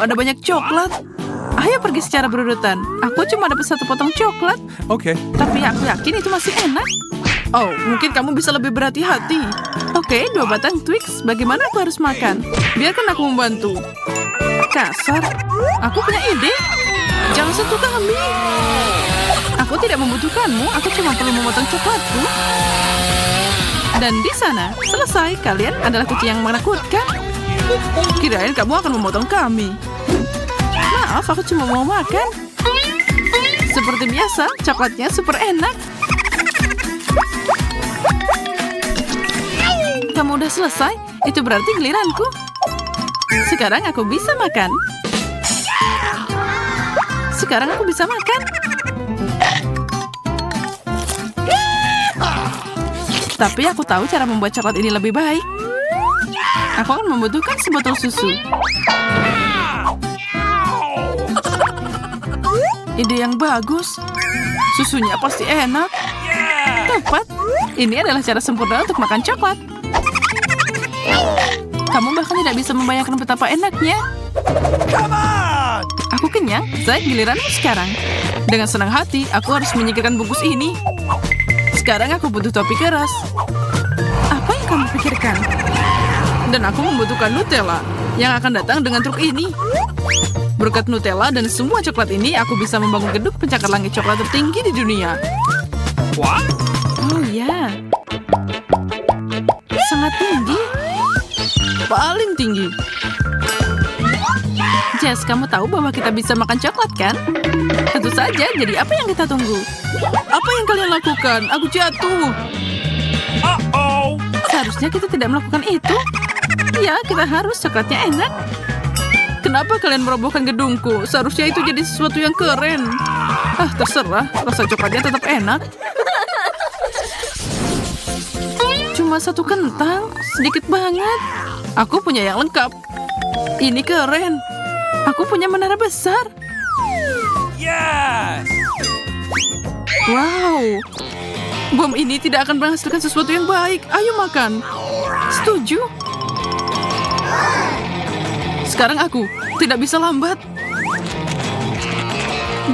ada banyak coklat. Ayo pergi secara berurutan. Aku cuma dapat 1 potong coklat. Okay. Tapi aku yakin itu masih enak. Oh, mungkin kamu bisa lebih berhati-hati. Oke, 2 batang Twix. Bagaimana aku harus makan? Biarkan aku membantu. Kasar. Aku punya ide. Jangan sentuh kami. Aku tidak membutuhkanmu. Aku cuma perlu memotong coklatku. Dan di sana, selesai. Kalian adalah kucing yang menakutkan. Kirain kamu akan memotong kami. Maaf, aku cuma mau makan. Seperti biasa, coklatnya super enak. Kamu udah selesai? Itu berarti giliranku. Sekarang aku bisa makan. Sekarang aku bisa makan. Tapi aku tahu cara membuat coklat ini lebih baik. Aku akan membutuhkan sebotol susu. Ide yang bagus. Susunya pasti enak. Tepat. Ini adalah cara sempurna untuk makan coklat. Kamu bahkan tidak bisa membayangkan betapa enaknya. Aku kenyang. Zack, giliranmu sekarang. Dengan senang hati, aku harus menyingkirkan bungkus ini. Sekarang aku butuh topi keras. Apa yang kamu pikirkan? Dan aku membutuhkan Nutella yang akan datang dengan truk ini. Berkat Nutella dan semua coklat ini, aku bisa membangun gedung pencakar langit coklat tertinggi di dunia. What? Oh ya, sangat tinggi. Paling tinggi. Jess, kamu tahu bahwa kita bisa makan coklat, kan? Tentu saja, jadi apa yang kita tunggu? Apa yang kalian lakukan? Aku jatuh. Uh-oh. Seharusnya kita tidak melakukan itu. Ya, kita harus. Coklatnya enak. Kenapa kalian merobohkan gedungku? Seharusnya itu jadi sesuatu yang keren. Ah, terserah. Rasa coklatnya tetap enak. Cuma 1 kentang. Sedikit banget. Aku punya yang lengkap. Ini keren. Aku punya menara besar. Yes. Wow. Bom ini tidak akan menghasilkan sesuatu yang baik. Ayo makan. Setuju. Sekarang aku tidak bisa lambat.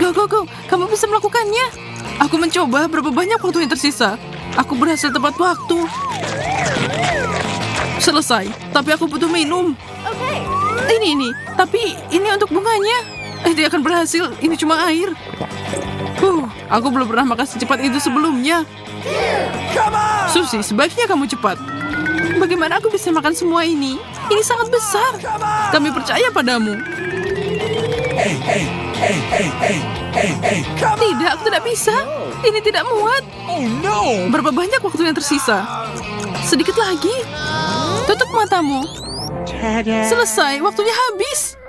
Go, go, go. Kamu bisa melakukannya. Aku mencoba. Berapa banyak waktu yang tersisa? Aku berhasil tepat waktu. Selesai. Tapi aku butuh minum. Ini. Tapi ini untuk bunganya. Tidak akan berhasil. Ini cuma air. Aku belum pernah makan secepat itu sebelumnya. Susie, sebaiknya kamu cepat. Bagaimana aku bisa makan semua ini? Ini sangat besar. Kami percaya padamu. Tidak, aku tidak bisa. Ini tidak muat. Oh no. Berapa banyak waktu yang tersisa? Sedikit lagi. Tutup matamu. Selesai, waktunya habis.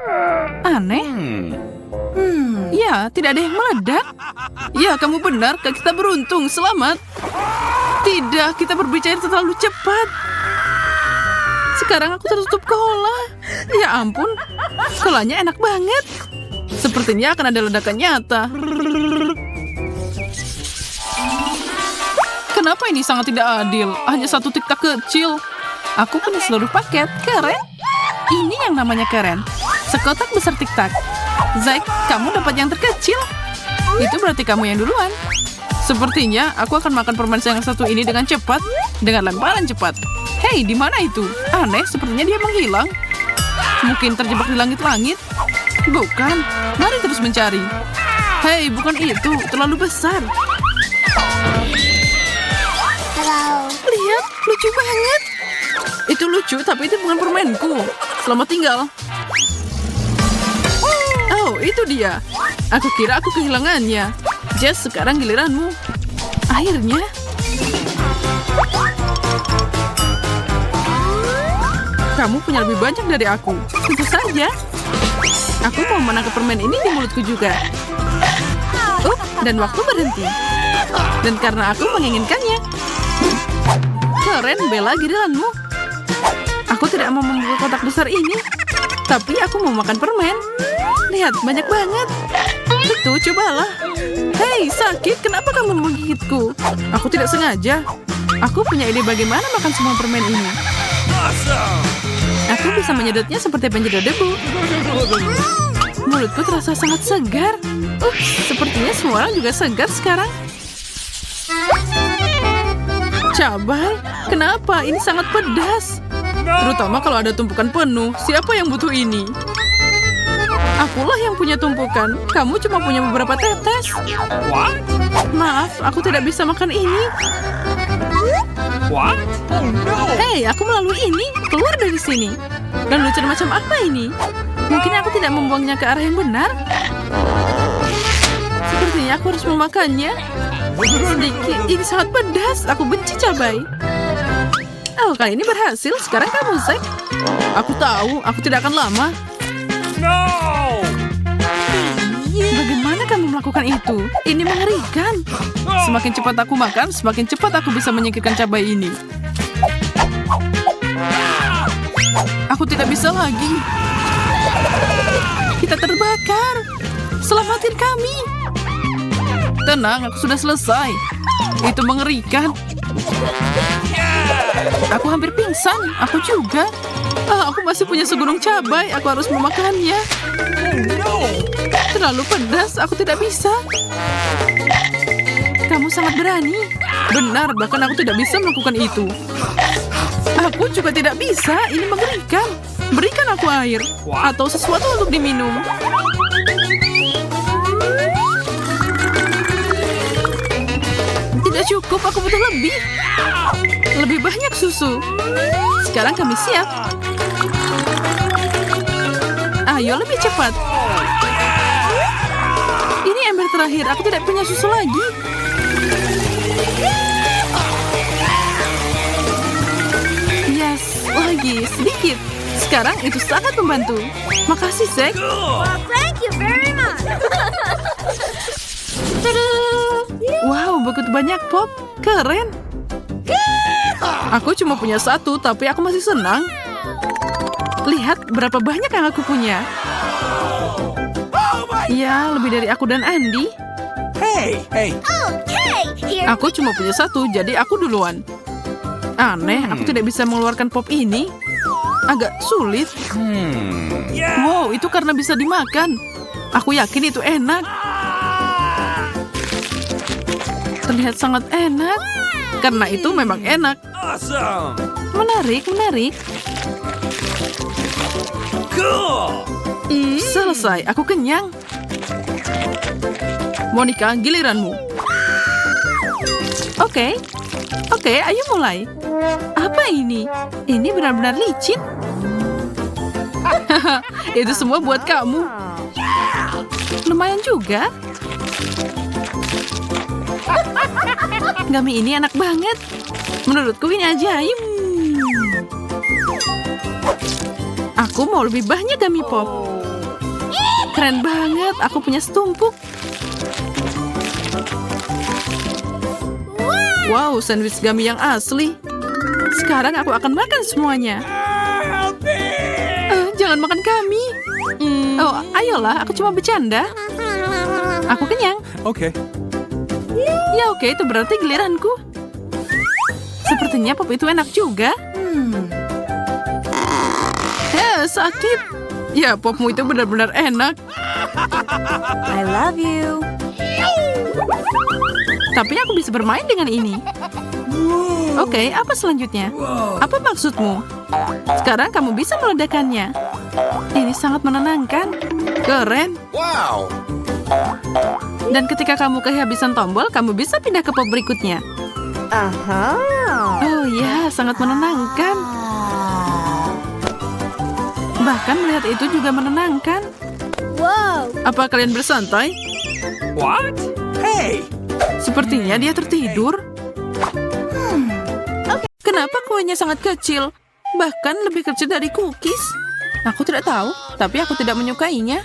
Aneh. Ya, tidak ada yang meledak. Ya, kamu benar. Kita beruntung. Selamat. Tidak, kita berbicara terlalu cepat. Sekarang aku tertutup cola. Ya ampun, colanya enak banget. Sepertinya akan ada ledakan nyata. Kenapa ini sangat tidak adil? Hanya 1 tiktak kecil. Aku punya seluruh paket. Keren. Ini yang namanya keren. Sekotak besar tiktak. Zack, kamu dapat yang terkecil. Itu berarti kamu yang duluan. Sepertinya aku akan makan permen yang 1 ini dengan cepat. Dengan lemparan cepat. Hei, di mana itu? Aneh, sepertinya dia menghilang. Mungkin terjebak di langit-langit. Bukan. Mari terus mencari. Hei, bukan itu. Terlalu besar. Halo. Lihat, lucu banget. Itu lucu, tapi itu bukan permenku. Selamat tinggal. Oh, itu dia. Aku kira aku kehilangannya. Jess, sekarang giliranmu. Akhirnya. Kamu punya lebih banyak dari aku. Tentu saja. Aku mau menangkap permen ini di mulutku juga. Dan waktu berhenti. Dan karena aku menginginkannya. Keren, Bella, giliranmu. Aku tidak mau membuka kotak besar ini. Tapi aku mau makan permen. Lihat, banyak banget. Itu, cobalah. Hei, sakit. Kenapa kamu menggigitku? Aku tidak sengaja. Aku punya ide bagaimana makan semua permen ini. Awesome. Aku bisa menyedotnya seperti penyedot debu. Mulutku terasa sangat segar. Sepertinya semua orang juga segar sekarang. Cabai? Kenapa? Ini sangat pedas. Terutama kalau ada tumpukan penuh. Siapa yang butuh ini? Akulah yang punya tumpukan. Kamu cuma punya beberapa tetes. What? Maaf, aku tidak bisa makan ini. What? Oh no! Hei, aku melalui ini. Keluar dari sini. Lelucon macam apa ini? Mungkin aku tidak membuangnya ke arah yang benar. Sepertinya aku harus memakannya. Sedikit, ini sangat pedas. Aku benci cabai. Oh, kali ini berhasil. Sekarang kamu, Zack. Aku tahu, aku tidak akan lama. No! Bagaimana kamu melakukan itu? Ini mengerikan. Semakin cepat aku makan, semakin cepat aku bisa menyingkirkan cabai ini. Aku tidak bisa lagi. Kita terbakar. Selamatin kami. Tenang, aku sudah selesai. Itu mengerikan. Aku hampir pingsan. Aku juga. Aku masih punya segunung cabai. Aku harus memakannya. Terlalu pedas. Aku tidak bisa. Kamu sangat berani. Benar, bahkan aku tidak bisa melakukan itu. Aku juga tidak bisa. Ini mengerikan. Berikan aku air. Atau sesuatu untuk diminum. Tidak cukup, aku butuh lebih. Lebih banyak susu. Sekarang kami siap. Ayo lebih cepat. Ini ember terakhir, aku tidak punya susu lagi. Yes, lagi sedikit. Sekarang itu sangat membantu. Makasih, Zack. Thank you very much. Wow, begitu banyak pop. Keren. Aku cuma punya satu, tapi aku masih senang. Lihat berapa banyak yang aku punya. Ya, lebih dari aku dan Andy. Hey! Okay, here. Aku cuma punya satu, jadi aku duluan. Aneh, aku tidak bisa mengeluarkan pop ini. Agak sulit. Yeah! Wow, itu karena bisa dimakan. Aku yakin itu enak. Terlihat sangat enak. Karena itu memang enak. Awesome! Menarik, menarik. Cool! Selesai, aku kenyang. Monica, giliranmu. Oke, ayo mulai. Apa ini? Ini benar-benar licin. Itu semua buat kamu. Lumayan juga. Gummy ini enak banget. Menurutku ini ajaib. Aku mau lebih banyak gummy pop. Keren banget, aku punya setumpuk. Wow, sandwich gummy yang asli. Sekarang aku akan makan semuanya. Help me! Jangan makan kami. Oh, ayolah, aku cuma bercanda. Aku kenyang. Okay. Ya oke, itu berarti giliranku. Sepertinya pop itu enak juga. Sakit. Ya, popmu itu benar-benar enak. I love you. Tapi aku bisa bermain dengan ini. Oke, apa selanjutnya? Apa maksudmu? Sekarang kamu bisa meledakkannya. Ini sangat menenangkan. Keren. Wow! Dan ketika kamu kehabisan tombol, kamu bisa pindah ke pop berikutnya. Oh ya, sangat menenangkan. Bahkan melihat itu juga menenangkan. Wow. Apa kalian bersantai? What? Hey! Sepertinya dia tertidur. Kenapa kuenya sangat kecil? Bahkan lebih kecil dari cookies. Aku tidak tahu, tapi aku tidak menyukainya.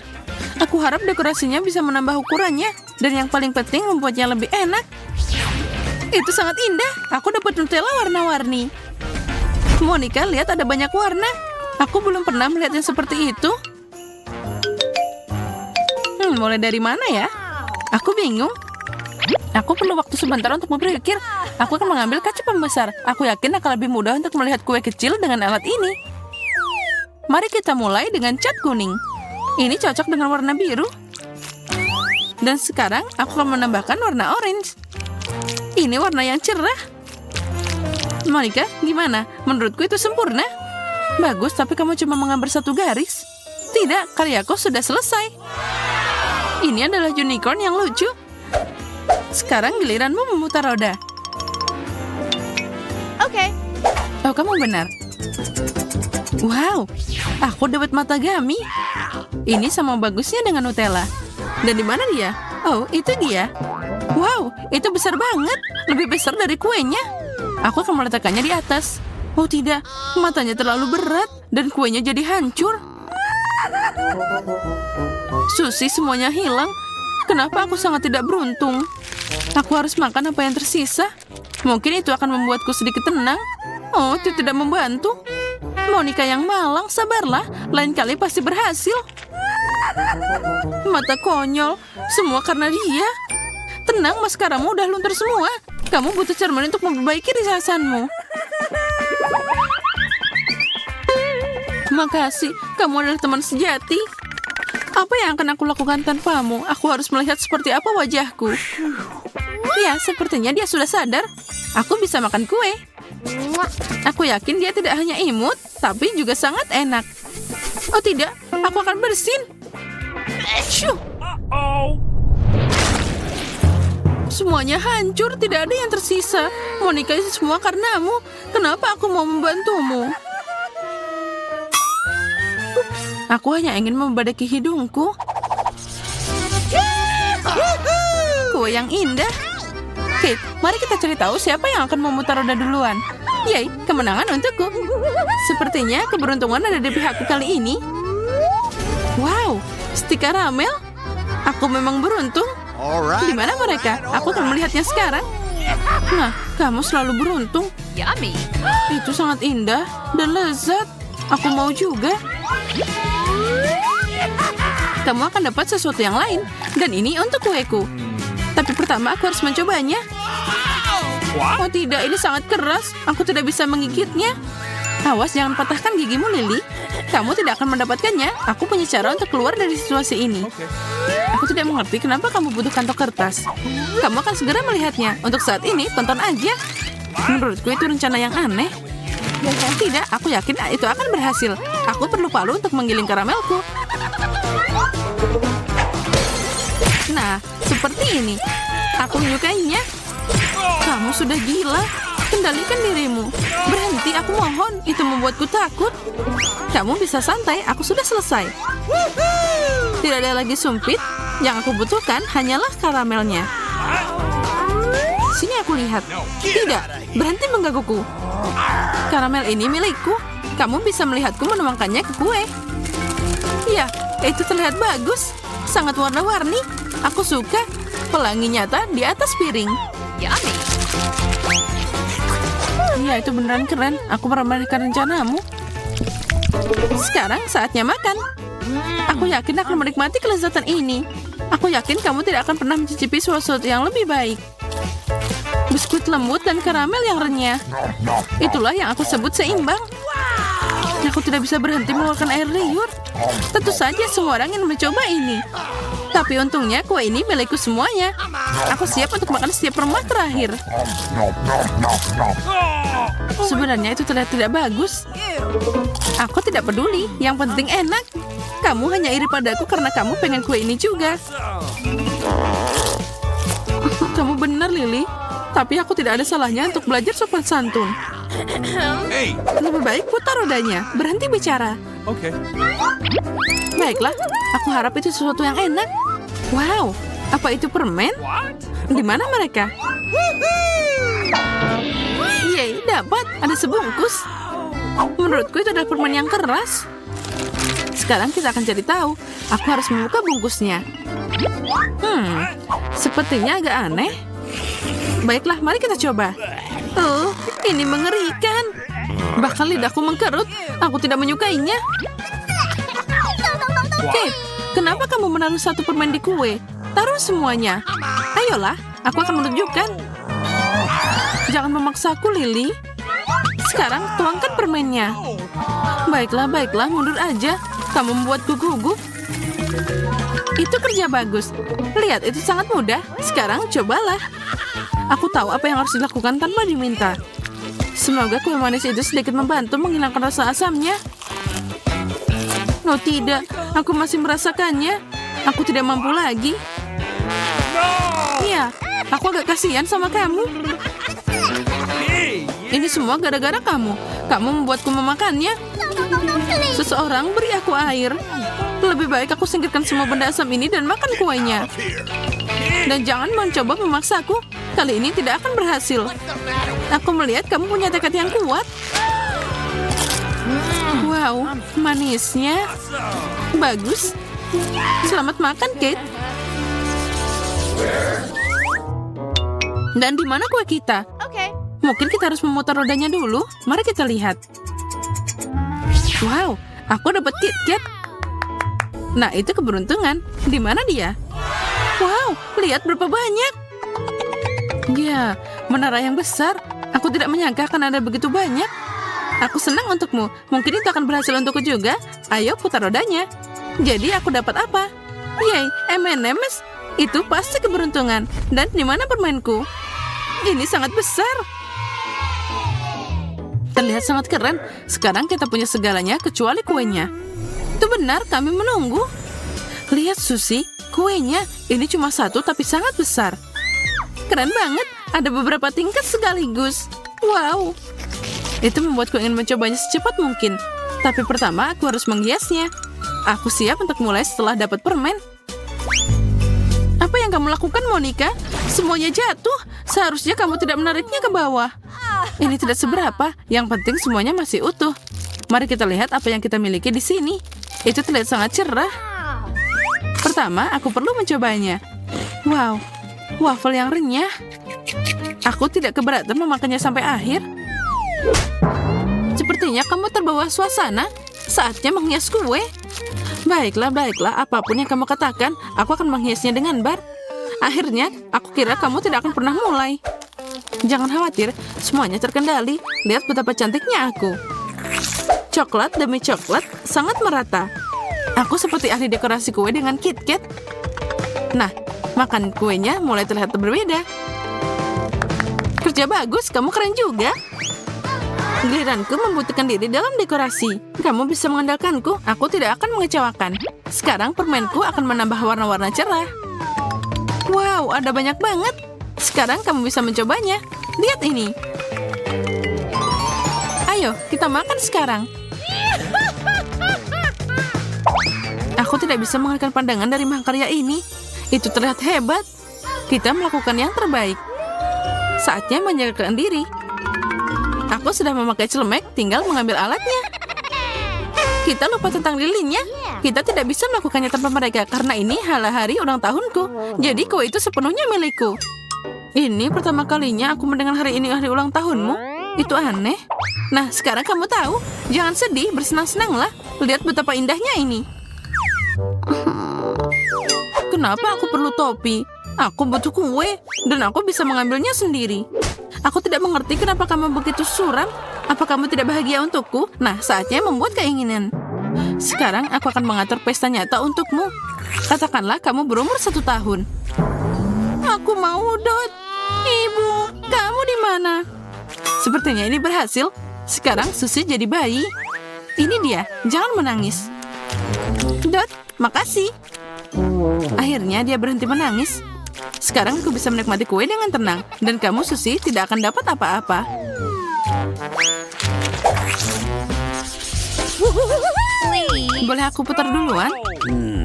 Aku harap dekorasinya bisa menambah ukurannya. Dan yang paling penting membuatnya lebih enak. Itu sangat indah. Aku dapat Nutella warna-warni. Monica, lihat ada banyak warna. Aku belum pernah melihat yang seperti itu. Mulai dari mana ya? Aku bingung. Aku perlu waktu sebentar untuk berpikir. Aku akan mengambil kaca pembesar. Aku yakin akan lebih mudah untuk melihat kue kecil dengan alat ini. Mari kita mulai dengan cat kuning. Ini cocok dengan warna biru. Dan sekarang aku akan menambahkan warna orange. Ini warna yang cerah. Monica, gimana? Menurutku itu sempurna. Bagus, tapi kamu cuma menggambar satu garis. Tidak, karyaku sudah selesai. Ini adalah unicorn yang lucu. Sekarang giliranmu memutar roda. Okay. Oh, kamu benar. Wow, aku dapat matagami. Ini sama bagusnya dengan Nutella. Dan di mana dia? Oh, itu dia. Wow, itu besar banget. Lebih besar dari kuenya. Aku akan meletakkannya di atas. Oh tidak, matanya terlalu berat dan kuenya jadi hancur. Sushi semuanya hilang. Kenapa aku sangat tidak beruntung? Aku harus makan apa yang tersisa. Mungkin itu akan membuatku sedikit tenang. Oh, itu tidak membantu. Monica yang malang, sabarlah. Lain kali pasti berhasil. Mata konyol. Semua karena dia. Tenang, maskaramu udah luntur semua. Kamu butuh cermin untuk memperbaiki riasanmu. Makasih, kamu adalah teman sejati. Apa yang akan aku lakukan tanpamu? Aku harus melihat seperti apa wajahku. Ya, sepertinya dia sudah sadar. Aku bisa makan kue. Aku yakin dia tidak hanya imut, tapi juga sangat enak. Oh tidak, aku akan bersin. Shoo. Uh-oh. Semuanya hancur, tidak ada yang tersisa. Monica, ini semua karenamu. Kenapa aku mau membantumu? Ups, aku hanya ingin membadaki hidungku. Kue yang indah. Kate, mari kita cari tahu siapa yang akan memutar roda duluan. Yay, kemenangan untukku. Sepertinya keberuntungan ada di pihakku kali ini. Wow, stik karamel. Aku memang beruntung. Di mana mereka? Aku akan melihatnya sekarang. Nah, kamu selalu beruntung. Yummy. Itu sangat indah dan lezat. Aku mau juga. Kamu akan dapat sesuatu yang lain. Dan ini untuk kueku. Tapi pertama aku harus mencobanya. What? Oh tidak, ini sangat keras. Aku tidak bisa menggigitnya. Awas, jangan patahkan gigimu, Lily. Kamu tidak akan mendapatkannya. Aku punya cara untuk keluar dari situasi ini. Aku tidak mengerti kenapa kamu butuh kantong kertas. Kamu akan segera melihatnya. Untuk saat ini, tonton aja. Menurutku itu rencana yang aneh. Tidak, aku yakin itu akan berhasil. Aku perlu palu untuk menggiling karamelku. Nah, seperti ini. Aku menyukainya. Kamu sudah gila. Kendalikan dirimu. Berhenti, aku mohon. Itu membuatku takut. Kamu bisa santai, aku sudah selesai. Tidak ada lagi sumpit. Yang aku butuhkan hanyalah karamelnya. Sini aku lihat. Tidak, berhenti menggangguku. Karamel ini milikku. Kamu bisa melihatku menuangkannya ke kue. Ya, itu terlihat bagus. Sangat warna-warni. Aku suka. Pelangi nyata di atas piring. Yummy. Iya, itu beneran keren. Aku meremehkan rencanamu. Sekarang saatnya makan. Aku yakin akan menikmati kelezatan ini. Aku yakin kamu tidak akan pernah mencicipi sesuatu yang lebih baik. Biskuit lembut dan karamel yang renyah. Itulah yang aku sebut seimbang. Aku tidak bisa berhenti mengeluarkan air liur. Tentu saja semua orang ingin mencoba ini. Tapi untungnya kue ini milikku semuanya. Aku siap untuk makan setiap permen terakhir. Sebenarnya itu terlihat tidak bagus. Aku tidak peduli, yang penting enak. Kamu hanya iri padaku karena kamu pengen kue ini juga. Kamu benar, Lily. Tapi aku tidak ada salahnya untuk belajar sopan santun. Hey. Lebih baik putar rodanya, berhenti bicara. Okay. Baiklah, aku harap itu sesuatu yang enak. Wow, apa itu permen? What? Di mana mereka? Yeay, dapat. Ada sebungkus. Menurutku itu adalah permen yang keras. Sekarang kita akan cari tahu. Aku harus membuka bungkusnya. Sepertinya agak aneh. Baiklah, mari kita coba. Oh, ini mengerikan. Bahkan lidahku mengkerut. Aku tidak menyukainya. Kate, kenapa kamu menaruh satu permen di kue? Taruh semuanya. Ayolah, aku akan menunjukkan. Jangan memaksaku, Lily. Sekarang tuangkan permennya. Baiklah, mundur aja. Kamu membuatku gugup. Itu kerja bagus. Lihat, itu sangat mudah. Sekarang cobalah. Aku tahu apa yang harus dilakukan tanpa diminta. Semoga kue manis itu sedikit membantu menghilangkan rasa asamnya. Oh tidak, aku masih merasakannya. Aku tidak mampu lagi. Iya, aku agak kasihan sama kamu. Ini semua gara-gara kamu. Kamu membuatku memakannya. Seseorang beri aku air. Lebih baik aku singkirkan semua benda asam ini dan makan kuenya. Dan jangan mencoba memaksaku. Kali ini tidak akan berhasil. Aku melihat kamu punya tekad yang kuat. Wow, manisnya. Bagus. Selamat makan, Kate. Dan di mana kue kita? Okay. Mungkin kita harus memutar rodanya dulu. Mari kita lihat. Wow, aku dapat KitKat. Nah, itu keberuntungan. Di mana dia? Wow, lihat berapa banyak. Ya, menara yang besar. Aku tidak menyangka akan ada begitu banyak. Aku senang untukmu. Mungkin itu akan berhasil untukku juga. Ayo putar rodanya. Jadi aku dapat apa? Yay, M&M's. Itu pasti keberuntungan. Dan di mana permainku? Ini sangat besar. Terlihat sangat keren. Sekarang kita punya segalanya kecuali kuenya. Itu benar, kami menunggu. Lihat, Susie, kuenya. Ini cuma satu tapi sangat besar. Keren banget. Ada beberapa tingkat sekaligus. Wow. Itu membuatku ingin mencobanya secepat mungkin. Tapi pertama aku harus menghiasnya. Aku siap untuk mulai setelah dapat permen. Apa yang kamu lakukan, Monica? Semuanya jatuh. Seharusnya kamu tidak menariknya ke bawah. Ini tidak seberapa. Yang penting semuanya masih utuh. Mari kita lihat apa yang kita miliki di sini. Itu terlihat sangat cerah. Pertama, aku perlu mencobanya. Wow, waffle yang renyah. Aku tidak keberatan memakannya sampai akhir. Sepertinya kamu terbawa suasana. Saatnya menghias kue. Baiklah, apapun yang kamu katakan, aku akan menghiasnya dengan bar. Akhirnya, aku kira kamu tidak akan pernah mulai. Jangan khawatir, semuanya terkendali. Lihat betapa cantiknya aku. Coklat demi coklat, sangat merata. Aku seperti ahli dekorasi kue dengan KitKat. Nah, makan kuenya mulai terlihat berbeda. Kerja bagus, kamu keren juga. Giliranku membuktikan diri dalam dekorasi. Kamu bisa mengandalkanku, aku tidak akan mengecewakan. Sekarang permenku akan menambah warna-warna cerah. Wow, ada banyak banget. Sekarang kamu bisa mencobanya. Lihat ini. Ayo, kita makan sekarang. Aku tidak bisa mengalihkan pandangan dari mahakarya ini. Itu terlihat hebat. Kita melakukan yang terbaik. Saatnya menjagakan diri. Aku sudah memakai celemek, tinggal mengambil alatnya. Kita lupa tentang lilinnya. Kita tidak bisa melakukannya tanpa mereka, karena ini hari ulang tahunku. Jadi kue itu sepenuhnya milikku. Ini pertama kalinya aku mendengar hari ini hari ulang tahunmu. Itu aneh. Nah, sekarang kamu tahu. Jangan sedih, bersenang-senanglah. Lihat betapa indahnya ini. Kenapa aku perlu topi? Aku butuh kue, dan aku bisa mengambilnya sendiri. Aku tidak mengerti kenapa kamu begitu suram. Apa kamu tidak bahagia untukku? Nah, saatnya membuat keinginan. Sekarang aku akan mengatur pesta nyata untukmu. Katakanlah kamu berumur 1 tahun. Aku mau, Dot. Ibu, kamu di mana? Sepertinya ini berhasil. Sekarang Susie jadi bayi. Ini dia, jangan menangis. Dot, makasih. Akhirnya dia berhenti menangis. Sekarang aku bisa menikmati kue dengan tenang. Dan kamu, Susie, tidak akan dapat apa-apa. Boleh aku putar duluan?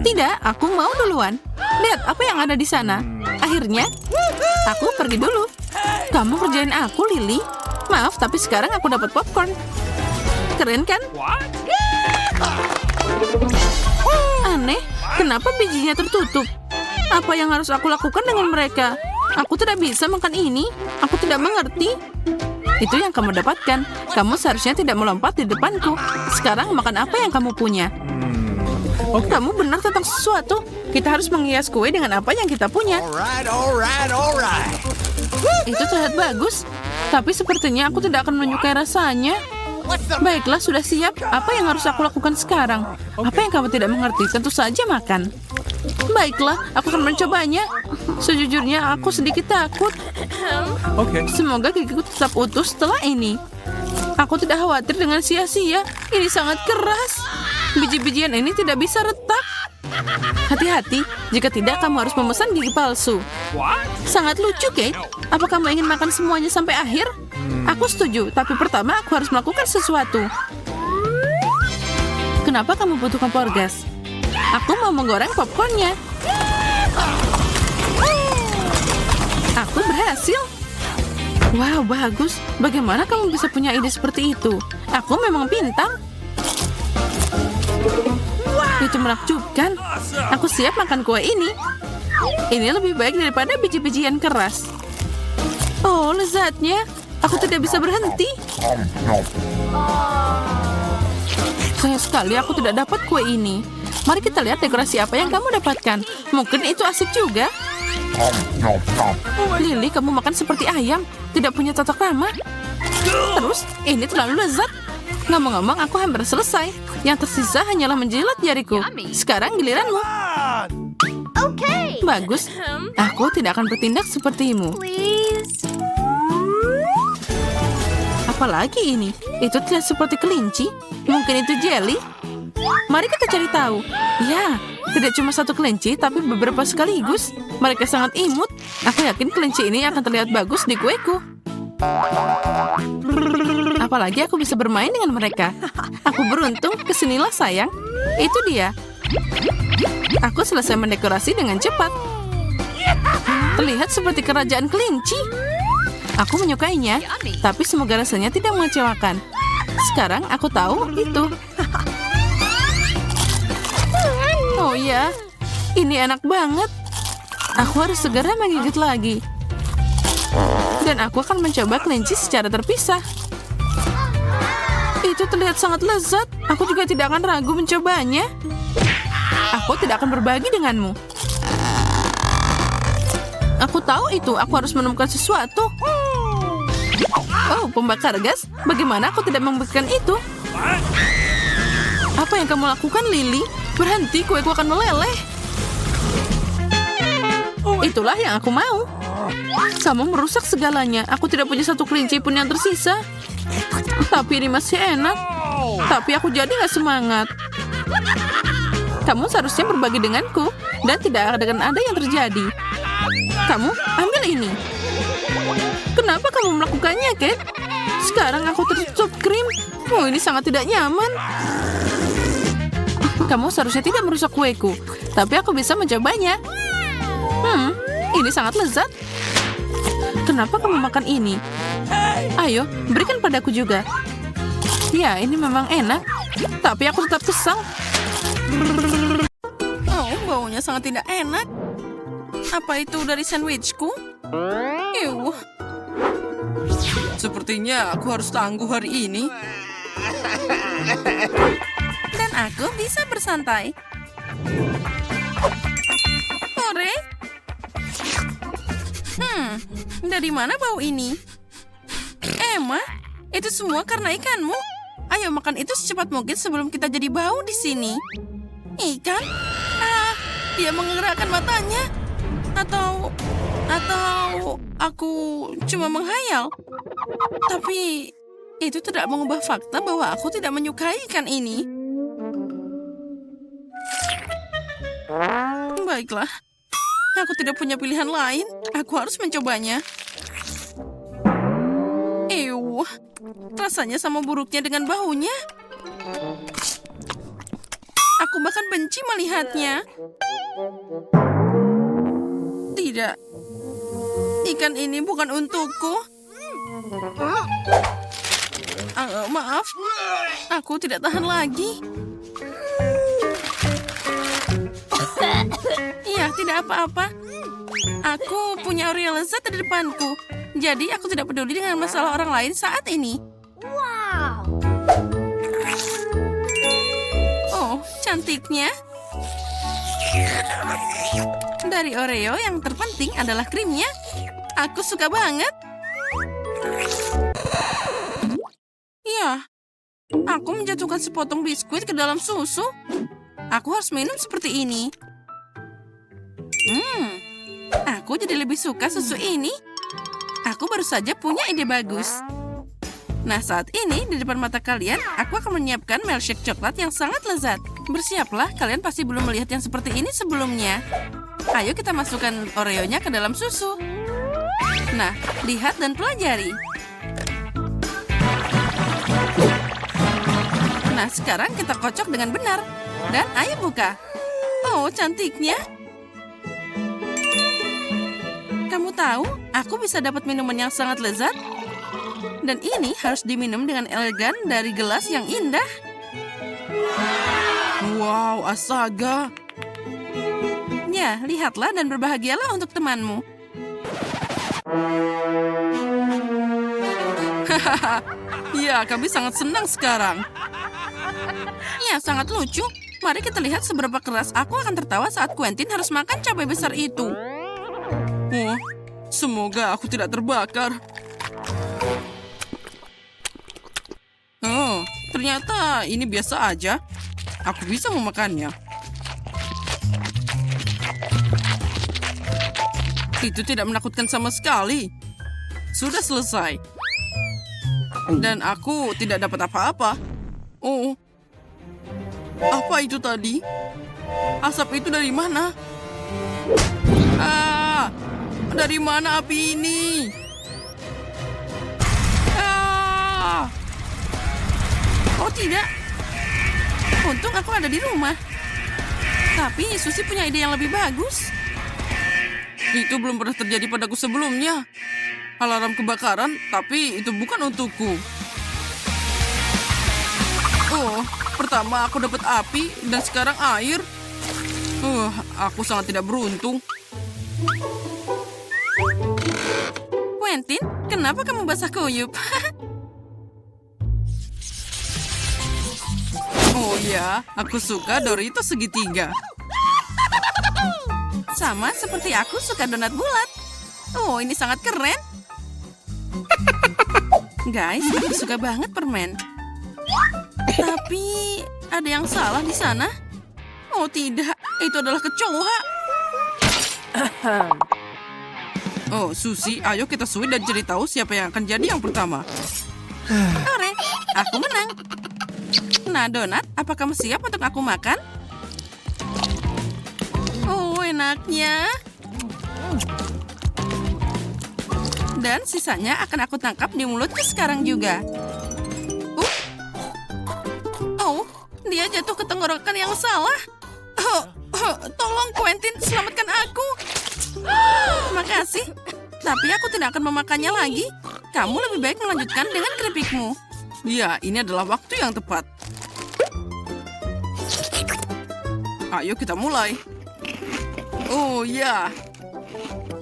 Tidak, aku mau duluan. Lihat apa yang ada di sana. Akhirnya, aku pergi dulu. Kamu kerjain aku, Lily. Maaf, tapi sekarang aku dapat popcorn. Keren kan? Aneh, kenapa bijinya tertutup? Apa yang harus aku lakukan dengan mereka? Aku tidak bisa makan ini. Aku tidak mengerti. Itu yang kamu dapatkan. Kamu seharusnya tidak melompat di depanku. Sekarang makan apa yang kamu punya. Kamu benar tentang sesuatu. Kita harus menghias kue dengan apa yang kita punya. Alright. Itu terlihat bagus. Tapi sepertinya aku tidak akan menyukai rasanya. Baiklah, sudah siap. Apa yang harus aku lakukan sekarang? Apa yang kamu tidak mengerti? Tentu saja makan. Baiklah, aku akan mencobanya. Sejujurnya, aku sedikit takut. Okay. Semoga gigiku tetap utuh setelah ini. Aku tidak khawatir dengan sia-sia. Ini sangat keras. Biji-bijian ini tidak bisa retak. Hati-hati, jika tidak kamu harus memesan gigi palsu. What? Sangat lucu, Kate. Apa kamu ingin makan semuanya sampai akhir? Aku setuju, tapi pertama aku harus melakukan sesuatu. Kenapa kamu butuh kompor gas? Aku mau menggoreng popcornnya. Aku berhasil. Wow, bagus. Bagaimana kamu bisa punya ide seperti itu? Aku memang pintar. Itu menakjubkan. Aku siap makan kue ini. Ini lebih baik daripada biji-bijian keras. Oh, lezatnya. Aku tidak bisa berhenti. Sayang sekali aku tidak dapat kue ini. Mari kita lihat dekorasi apa yang kamu dapatkan. Mungkin itu asik juga. Lily, kamu makan seperti ayam. Tidak punya tata krama. Terus, ini terlalu lezat. Ngomong-ngomong, aku hampir selesai. Yang tersisa hanyalah menjilat jariku. Sekarang giliranmu. Okay. Bagus. Aku tidak akan bertindak sepertimu. Please. Apalagi ini? Itu terlihat seperti kelinci. Mungkin itu jelly? Mari kita cari tahu. Ya, tidak cuma satu kelinci, tapi beberapa sekaligus. Mereka sangat imut. Aku yakin kelinci ini akan terlihat bagus di kueku. Apalagi aku bisa bermain dengan mereka. Aku beruntung, kesinilah sayang. Itu dia. Aku selesai mendekorasi dengan cepat. Terlihat seperti kerajaan kelinci. Aku menyukainya, tapi semoga rasanya tidak mengecewakan. Sekarang aku tahu itu. Oh ya, ini enak banget. Aku harus segera menggigit lagi. Dan aku akan mencoba kelinci secara terpisah. Itu terlihat sangat lezat. Aku juga tidak akan ragu mencobanya. Aku tidak akan berbagi denganmu. Aku tahu itu. Aku harus menemukan sesuatu. Oh, pembakar gas. Bagaimana aku tidak memberikan itu? Apa yang kamu lakukan, Lily? Berhenti, kueku akan meleleh. Itulah yang aku mau. Kamu merusak segalanya. Aku tidak punya satu kelinci pun yang tersisa. Tapi ini masih enak. Tapi aku jadi gak semangat. Kamu seharusnya berbagi denganku. Dan tidak akan ada yang terjadi. Kamu ambil ini. Kenapa kamu melakukannya, Kate? Sekarang aku tertutup krim. Oh, ini sangat tidak nyaman. Kamu seharusnya tidak merusak kueku. Tapi aku bisa mencobanya. Ini sangat lezat. Kenapa kamu makan ini? Ayo, berikan padaku juga. Ya, ini memang enak. Tapi aku tetap kesal. Oh, baunya sangat tidak enak. Apa itu dari sandwichku? Ew. Sepertinya aku harus tangguh hari ini. Dan aku bisa bersantai. Ore? Dari mana bau ini? Emma, itu semua karena ikanmu. Ayo makan itu secepat mungkin sebelum kita jadi bau di sini. Ikan? Dia menggerakkan matanya. Atau aku cuma menghayal. Tapi itu tidak mengubah fakta bahwa aku tidak menyukai ikan ini. Baiklah. Aku tidak punya pilihan lain. Aku harus mencobanya. Ew. Rasanya sama buruknya dengan baunya. Aku bahkan benci melihatnya. Tidak. Ikan ini bukan untukku. Maaf. Aku tidak tahan lagi. Iya, tidak apa-apa. Aku punya Oreo lezat di depanku. Jadi aku tidak peduli dengan masalah orang lain saat ini. Wow. Oh, cantiknya. Dari Oreo yang terpenting adalah krimnya. Aku suka banget. Ya, Aku menjatuhkan sepotong biskuit ke dalam susu. Aku harus minum seperti ini. Aku jadi lebih suka susu ini. Aku baru saja punya ide bagus. Nah, saat ini di depan mata kalian, aku akan menyiapkan milkshake coklat yang sangat lezat. Bersiaplah, kalian pasti belum melihat yang seperti ini sebelumnya. Ayo kita masukkan Oreo-nya ke dalam susu. Nah, lihat dan pelajari. Nah, sekarang kita kocok dengan benar. Dan ayo buka. Oh, cantiknya. Kamu tahu, aku bisa dapat minuman yang sangat lezat. Dan ini harus diminum dengan elegan dari gelas yang indah. Wow, astaga. Ya, lihatlah dan berbahagialah untuk temanmu. Hahaha. Ya, kami sangat senang sekarang. Ya, sangat lucu. Mari kita lihat seberapa keras aku akan tertawa saat Quentin harus makan cabai besar itu. Oh, semoga aku tidak terbakar. Oh, ternyata ini biasa aja. Aku bisa memakannya. Itu tidak menakutkan sama sekali. Sudah selesai. Dan aku tidak dapat apa-apa. Oh, apa itu tadi? Asap itu dari mana? Ah, dari mana api ini? Ah! Oh tidak. Untung aku ada di rumah. Tapi Susi punya ide yang lebih bagus. Itu belum pernah terjadi padaku sebelumnya. Alarm kebakaran, tapi itu bukan untukku. Oh, pertama aku dapat api dan sekarang air. Aku sangat tidak beruntung. Quentin, kenapa kamu basah kuyup? Oh ya, aku suka Doritos segitiga. Sama seperti aku suka donat bulat. Oh, ini sangat keren. Guys, aku suka banget permen. Tapi ada yang salah di sana. Oh tidak, itu adalah kecoa. Oh, Susi, ayo kita suit dan cari tahu siapa yang akan jadi yang pertama. Ore, aku menang. Nah, Donat, apa kamu siap untuk aku makan? Oh, enaknya. Dan sisanya akan aku tangkap di mulutku sekarang juga. Oh, dia jatuh ke tenggorokan yang salah. Tolong, Quentin, selamatkan aku. Makasih, tapi aku tidak akan memakannya lagi. Kamu lebih baik melanjutkan dengan keripikmu. Ya, ini adalah waktu yang tepat. Ayo kita mulai. Oh ya,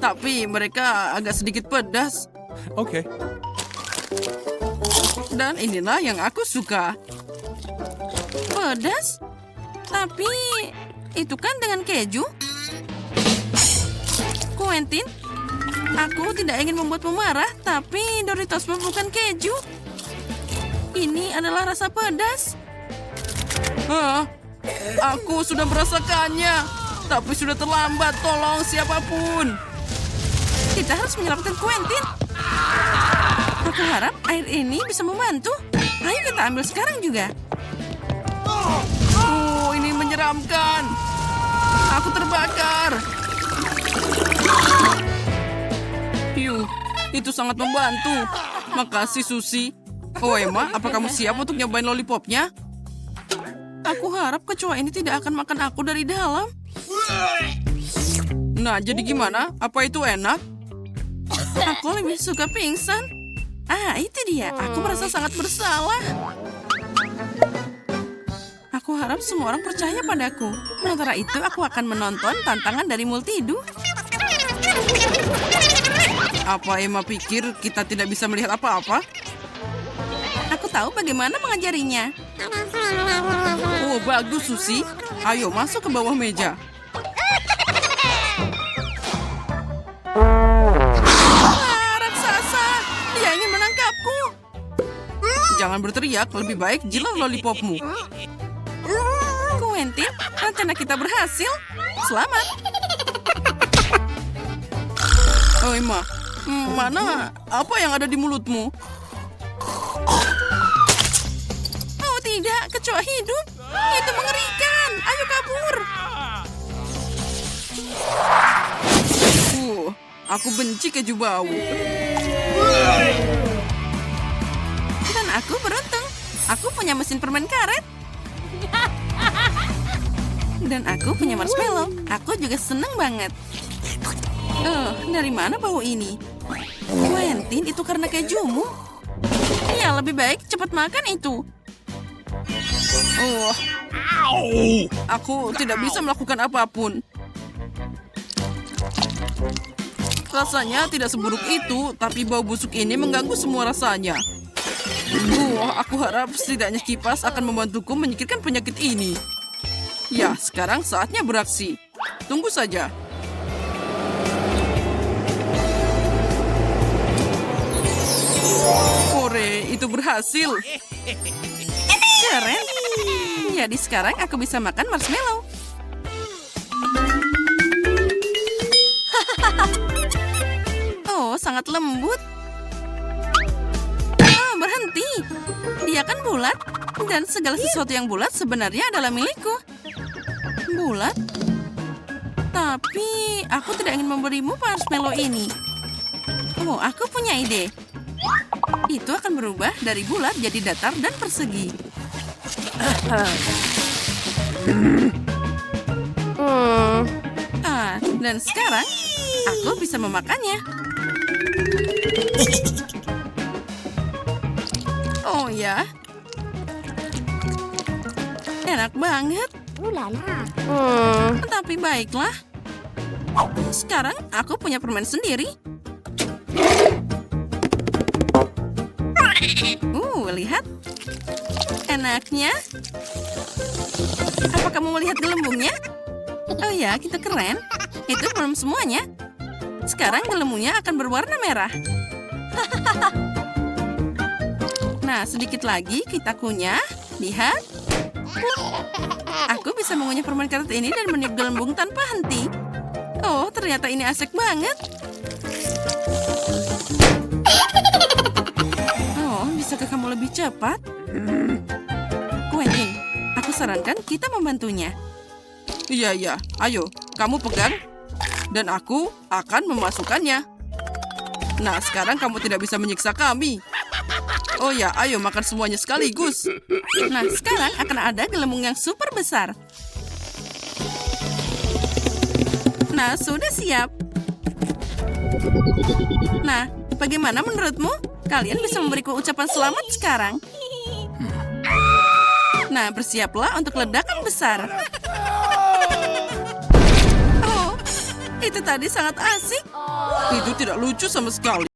tapi mereka agak sedikit pedas. Okay. Dan inilah yang aku suka. Pedas? Tapi itu kan dengan keju. Quentin, aku tidak ingin membuatmu marah, tapi Doritosmu bukan keju. Ini adalah rasa pedas. Aku sudah merasakannya, tapi sudah terlambat. Tolong siapapun. Kita harus menyelamatkan Quentin. Aku harap air ini bisa membantu. Ayo kita ambil sekarang juga. Oh, ini menyeramkan. Aku terbakar. Yuh, itu sangat membantu. Makasih, Susi. Oh, Emma, apa kamu siap untuk nyobain lollipopnya? Aku harap kecoa ini tidak akan makan aku dari dalam. Nah, jadi gimana? Apa itu enak? Aku lebih suka pingsan. Ah, itu dia. Aku merasa sangat bersalah. Aku harap semua orang percaya padaku. Sementara itu, aku akan menonton tantangan dari Multidu. Apa Emma pikir kita tidak bisa melihat apa-apa? Aku tahu bagaimana mengajarinya. Oh, bagus, Susi. Ayo masuk ke bawah meja. Raksasa! Dia ingin menangkapku. jangan berteriak. Lebih baik jilat lollipopmu. Quentin, rencana kita berhasil. Selamat. Oh, Emma, mana apa yang ada di mulutmu? Oh tidak, kecoa hidup. Itu mengerikan. Ayo kabur. Aku benci keju bau. Dan aku beruntung. Aku punya mesin permen karet. Dan aku punya marshmallow. Aku juga seneng banget. Dari mana bau ini? Quentin, itu karena kejumu. Ya, lebih baik cepat makan itu. Aku tidak bisa melakukan apapun. Rasanya tidak seburuk itu, tapi bau busuk ini mengganggu semua rasanya. Aku harap setidaknya kipas akan membantuku menyingkirkan penyakit ini. Ya, sekarang saatnya beraksi. Tunggu saja. Hore, itu berhasil. Keren. Jadi sekarang aku bisa makan marshmallow. Oh, sangat lembut. Berhenti. Dia kan bulat. Dan segala sesuatu yang bulat sebenarnya adalah milikku. Bulat? Tapi aku tidak ingin memberimu marshmallow ini. Oh, aku punya ide. Itu akan berubah dari bulat jadi datar dan persegi. Dan sekarang aku bisa memakannya. Oh ya, enak banget. Tapi baiklah. Sekarang aku punya permen sendiri. Lihat. Enaknya. Apa kamu melihat gelembungnya? Oh ya, kita keren. Itu belum semuanya. Sekarang gelembungnya akan berwarna merah. Nah, sedikit lagi kita kunyah. Lihat. Aku bisa mengunyah permen karet ini dan meniup gelembung tanpa henti. Oh, ternyata ini asik banget. Oh, bisakah kamu lebih cepat? Quentin, aku sarankan kita membantunya. Iya. Ayo, kamu pegang. Dan aku akan memasukkannya. Nah, sekarang kamu tidak bisa menyiksa kami. Oh ya, ayo makan semuanya sekaligus. Nah, sekarang akan ada gelembung yang super besar. Nah, sudah siap. Nah, bagaimana menurutmu? Kalian bisa memberiku ucapan selamat sekarang. Nah, bersiaplah untuk ledakan besar. Oh, itu tadi sangat asik. Itu tidak lucu sama sekali.